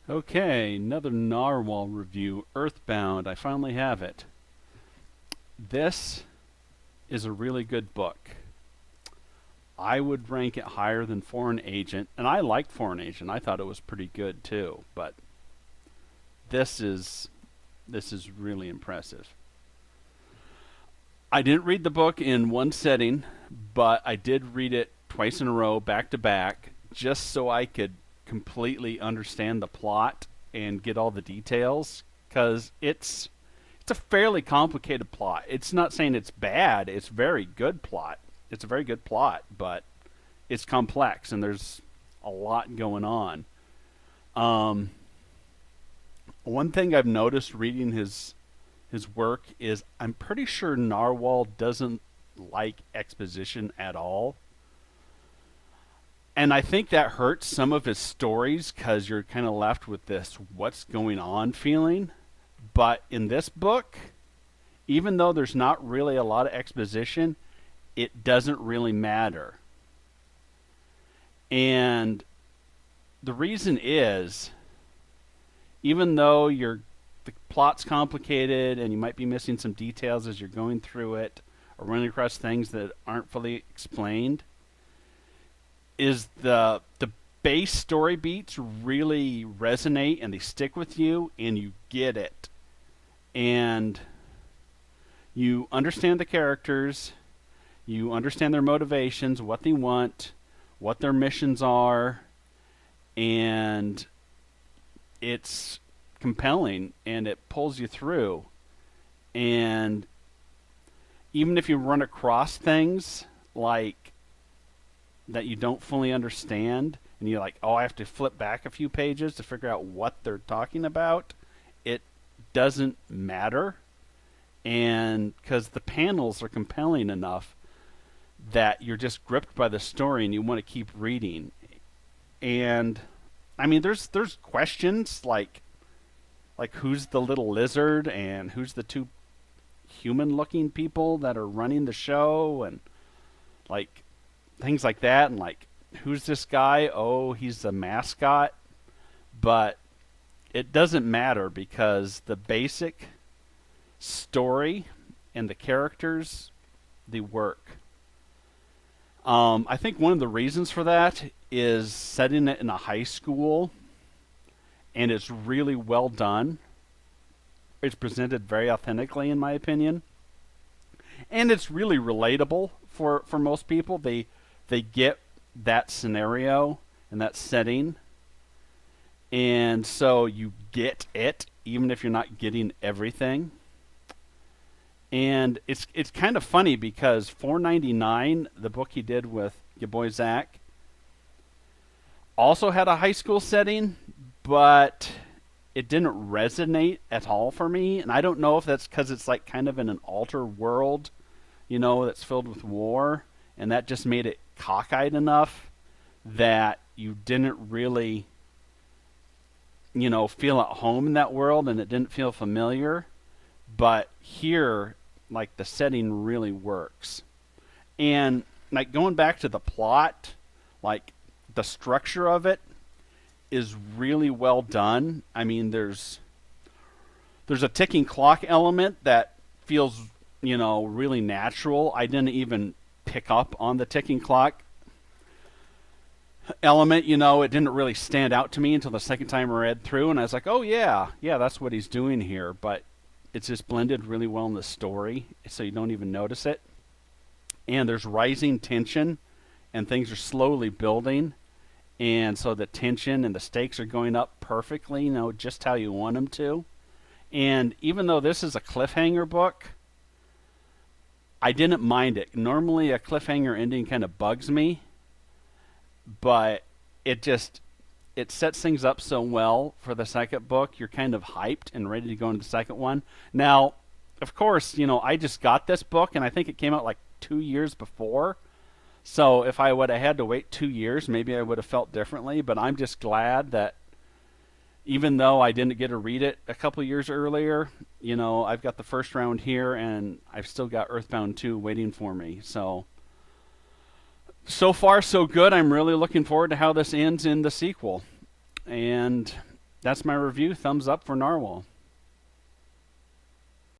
Okay, another Narwhal review, Earthbound. I finally have it. This is a really good book. I would rank it higher than Foreign Agent, and I liked Foreign Agent. I thought it was pretty good too, but this is this is really impressive. I didn't read the book in one setting, but I did read it twice in a row, back to back, just so I could completely understand the plot and get all the details because it's a fairly complicated plot. It's not saying it's bad, it's very good plot. It's a very good plot, but it's complex and there's a lot going on. Um, One thing I've noticed reading his work is I'm pretty sure Narwhal doesn't like exposition at all. And I think that hurts some of his stories because you're kind of left with this what's going on feeling. But in this book, even though there's not really a lot of exposition, it doesn't really matter. And the reason is, even though the plot's complicated and you might be missing some details as you're going through it or running across things that aren't fully explained, is the base story beats really resonate and they stick with you and you get it. And you understand the characters, you understand their motivations, what they want, what their missions are, and it's compelling and it pulls you through. And even if you run across things like that you don't fully understand and you're like, oh, I have to flip back a few pages to figure out what they're talking about, it doesn't matter. And because the panels are compelling enough that you're just gripped by the story and you want to keep reading. And I mean, there's questions like who's the little lizard and who's the two human-looking people that are running the show and like things like that, and like who's this guy? Oh, he's the mascot. But it doesn't matter because the basic story and the characters, they work. I think one of the reasons for that is setting it in a high school, and it's really well done. It's presented very authentically, in my opinion, and it's really relatable for most people. They get that scenario and that setting, and so you get it, even if you're not getting everything. And it's kind of funny because 499, the book he did with your boy Zach, also had a high school setting, but it didn't resonate at all for me. And I don't know if that's because it's like kind of in an alter world, that's filled with war, and that just made it cockeyed enough that you didn't really, feel at home in that world, and it didn't feel familiar. But here, like the setting really works. And like going back to the plot, like the structure of it is really well done. I mean, there's a ticking clock element that feels, really natural. I didn't even pick up on the ticking clock element, it didn't really stand out to me until the second time I read through, and I was like, oh yeah, that's what he's doing here. But it's just blended really well in the story, so you don't even notice it. And there's rising tension, and things are slowly building, and so the tension and the stakes are going up perfectly, just how you want them to. And even though this is a cliffhanger book, I didn't mind it. Normally, a cliffhanger ending kind of bugs me, but it sets things up so well for the second book. You're kind of hyped and ready to go into the second one. Now, of course, I just got this book, and I think it came out like 2 years before. So if I would have had to wait 2 years, maybe I would have felt differently. But I'm just glad that even though I didn't get to read it a couple years earlier, I've got the first round here, and I've still got Earthbound 2 waiting for me. So far, so good. I'm really looking forward to how this ends in the sequel. And That's my review. Thumbs up for Narwhal.